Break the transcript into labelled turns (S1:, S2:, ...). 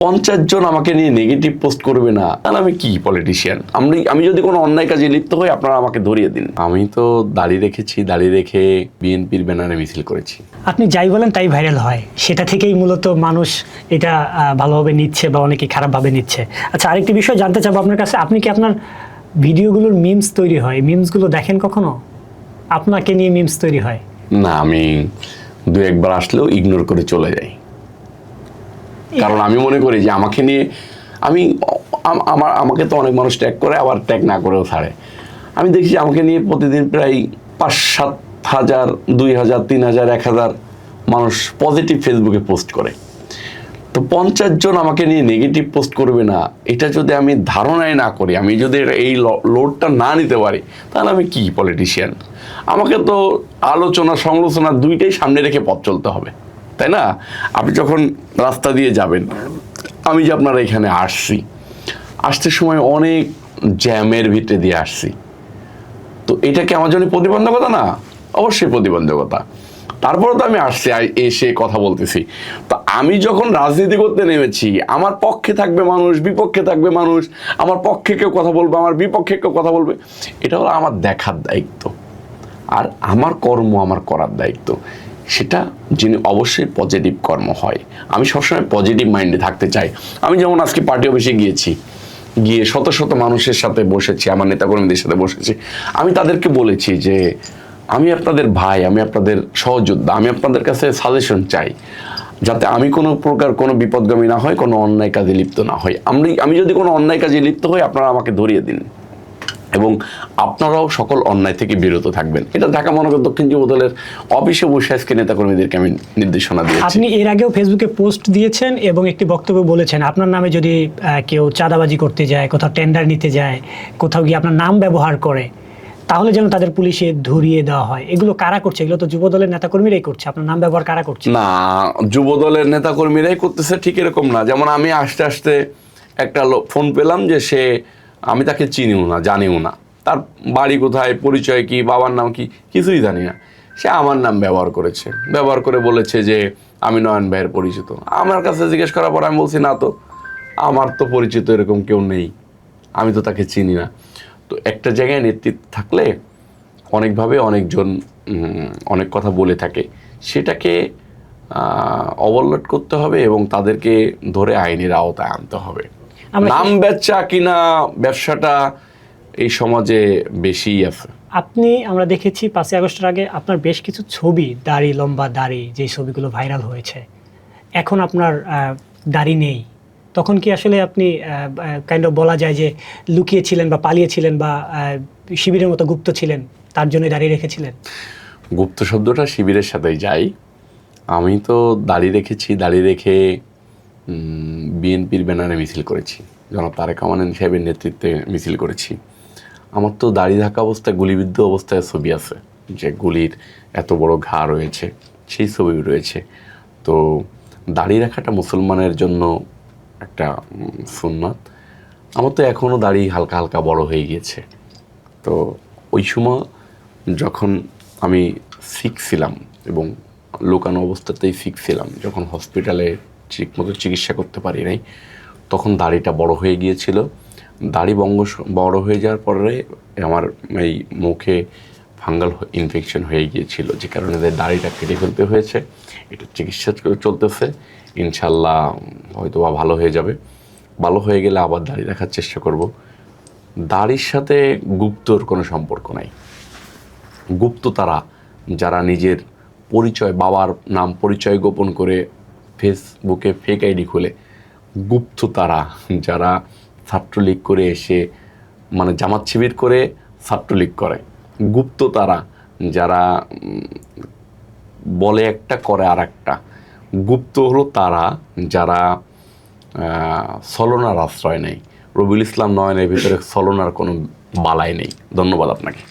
S1: 50 জন আমাকে নিয়ে negative post করবে না, তাহলে আমি কি পলিটিশিয়ান? আমি যদি কোনো অন্যায় কাজে লিপ্ত হই, আপনারা আমাকে ধরিয়ে দিন। আমি তো দাঁড়িয়ে রেখেছি, দাঁড়িয়ে রেখে বিএনপির ব্যানারে মিছিল করেছি।
S2: আপনি যাই বলেন তাই ভাইরাল হয়, সেটা থেকেই মূলত মানুষ এটা ভালোভাবে নিচ্ছে বা অনেকে খারাপভাবে নিচ্ছে। আচ্ছা, আরেকটি বিষয় জানতে চাবো আপনার কাছে, আপনি কি আপনার ভিডিওগুলোর মিমস তৈরি হয়, মিমসগুলো দেখেন কখনো? আপনাকে নিয়ে মিমস তৈরি হয়?
S1: না, আমি দু একবার আসলেও ইগনোর করে চলে যাই, কারণ আমি মনে করি যে আমাকে নিয়ে আমাকে তো অনেক মানুষ ট্যাগ করে, আবার ট্যাগ না করেও ছাড়ে। আমি দেখি আমাকে নিয়ে প্রতিদিন প্রায় 5-7 হাজার, 2,000, 3,000, 1,000 মানুষ পজিটিভ ফেসবুকে পোস্ট করে। তো 50 জন আমাকে নিয়ে নেগেটিভ পোস্ট করবে না, এটা যদি আমি ধারণাই না করি, আমি যদি এই লোডটা না নিতে পারি, তাহলে আমি কি পলিটিশিয়ান? আমাকে তো আলোচনা সমালোচনা দুইটাই সামনে রেখে পথ চলতে হবে, তাই না? আপনি যখন রাস্তা দিয়ে যাবেন, আমি যে আপনারা এখানে আসতে সময় অনেক জ্যামের ভিতরে দিয়ে আসছি, তো এটা কি আমার জন্য প্রতিবন্ধকতা না? অবশ্যই প্রতিবন্ধকতা। তারপরে তো আমি আসছি, এসে কথা বলতেছি। তো আমি যখন রাজনীতি করতে নেমেছি, আমার পক্ষে থাকবে মানুষ, বিপক্ষে থাকবে মানুষ, আমার পক্ষে কেউ কথা বলবে, আমার বিপক্ষে কেউ কথা বলবে, এটা হলো আমার দেখার দায়িত্ব। আর আমার কর্ম আমার করার দায়িত্ব, সেটা যিনি অবশ্যই পজিটিভ কর্ম হয়। আমি সবসময় পজিটিভ মাইন্ডে থাকতে চাই। আমি যেমন আজকে পার্টি অফিসে গিয়ে শত শত মানুষের সাথে বসেছি, আমার নেতাকর্মীদের সাথে বসেছি। আমি তাদেরকে বলেছি যে আমি আপনাদের ভাই, আমি আপনাদের সহযোদ্ধা, আমি আপনাদের কাছে সাজেশন চাই, যাতে আমি কোনো প্রকার কোনো বিপদগামী না হয়, কোনো অন্যায় কাজে লিপ্ত না হই। আমি যদি কোনো অন্যায় কাজে লিপ্ত হই, আপনারা আমাকে ধরিয়ে দিন, এবং আপনারাও সকল অন্যায় থেকে বিরত থাকবেন। এটা ঢাকা মহানগর দক্ষিণ যুবদলের অফিসে বসে আজকে নেতাকর্মীদেরকে আমি নির্দেশনা দিয়েছি।
S2: আপনি এর আগেও ফেসবুকে পোস্ট দিয়েছেন এবং একটি বক্তব্য বলেছেন, আপনার নামে যদি কেউ চাঁদাবাজি করতে যায়, কোথাও টেন্ডার নিতে যায়, কোথাও গিয়ে আপনার নাম ব্যবহার করে, তাহলে যেন তাদের পুলিশে ধরিয়ে দেওয়া হয়। এগুলো কারা করছে? এগুলো তো যুবদলের নেতাকর্মীরাই করছে। আপনার নাম ব্যবহার কারা করছে?
S1: না, যুবদলের নেতাকর্মীরাই করতেছে, ঠিক এরকম না। যেমন আমি আসতে আসতে একটা ফোন পেলাম যে আমি তাকে চিনিও না, জানিও না, তার বাড়ি কোথায়, পরিচয় কি, বাবার নাম কি, কিছুই জানি না। সে আমার নাম ব্যবহার করে বলেছে যে আমি নয়ন ভাইয়ের পরিচিত। আমার কাছে জিজ্ঞেস করার পর আমি বলছি, না তো, আমার তো পরিচিত এরকম কেউ নেই, আমি তো তাকে চিনি না। তো একটা জায়গায় নেতৃত্ব থাকলে অনেকভাবে অনেকজন অনেক কথা বলে থাকে, সেটাকে ওভারলোড করতে হবে এবং তাদেরকে ধরে আইনের আওতায় আনতে হবে। নাম বেচা কিনা ব্যবসাটা এই সমাজে বেশিই আছে।
S2: আমরা দেখেছি 5ই আগস্টের আগে আপনার বেশ কিছু ছবি, লম্বা দাড়ি, যে ছবিগুলো ভাইরাল হয়েছে, এখন আপনার দাড়ি নেই। তখন কি আসলে আপনি কাইন্ড অফ বলা যায় যে লুকিয়েছিলেন বা পালিয়েছিলেন বা শিবিরের মতো গুপ্ত ছিলেন, তার জন্য দাঁড়িয়ে রেখেছিলেন?
S1: গুপ্ত শব্দটা শিবিরের সাথেই যাই। আমি তো দাঁড়িয়ে রেখে বিএনপির ব্যানারে মিছিল করেছি, জনাব তারেক রহমান সাহেবের নেতৃত্বে মিছিল করেছি। আমার তো দাড়ি থাকা অবস্থায়, গুলিবিদ্ধ অবস্থায় ছবি আছে, যে গুলির এত বড় ঘা রয়েছে, সেই ছবি রয়েছে। তো দাড়ি রাখাটা মুসলমানের জন্য একটা সুন্নাত। আমার তো এখনও দাড়ি হালকা হালকা বড় হয়ে গিয়েছে। তো ওই সময় যখন আমি সিক ছিলাম, এবং লুকানো অবস্থাতেই সিক ছিলাম, যখন হসপিটালে ঠিকমতো চিকিৎসা করতে পারি নাই, তখন দাড়িটা বড় হয়ে গিয়েছিল। দাড়ি বড় হয়ে যাওয়ার পরে আমার এই মুখে ফাঙ্গাল ইনফেকশন হয়ে গিয়েছিল, যে কারণে দাড়িটা কেটে ফেলতে হয়েছে। এটা চিকিৎসা চলতেছে, ইনশাল্লাহ হয়তো বা ভালো হয়ে যাবে। ভালো হয়ে গেলে আবার দাড়ি রাখার চেষ্টা করব। দাড়ির সাথে গুপ্তর কোনো সম্পর্ক নাই। গুপ্ত তারা যারা নিজের পরিচয়, বাবার নাম পরিচয় গোপন করে ফেসবুকে ফেক আইডি খুলে, গুপ্ত তারা যারা ছাত্রলীগ করে এসে, মানে জামাত শিবির করে ছাত্রলীগ করে, গুপ্ত তারা যারা বলে একটা করে আর একটা। গুপ্ত হলো তারা যারা ছলনার আশ্রয় নেই। রবিউল ইসলাম নয়নের ভিতরে ছলনার কোনো বালাই নেই। ধন্যবাদ আপনাকে।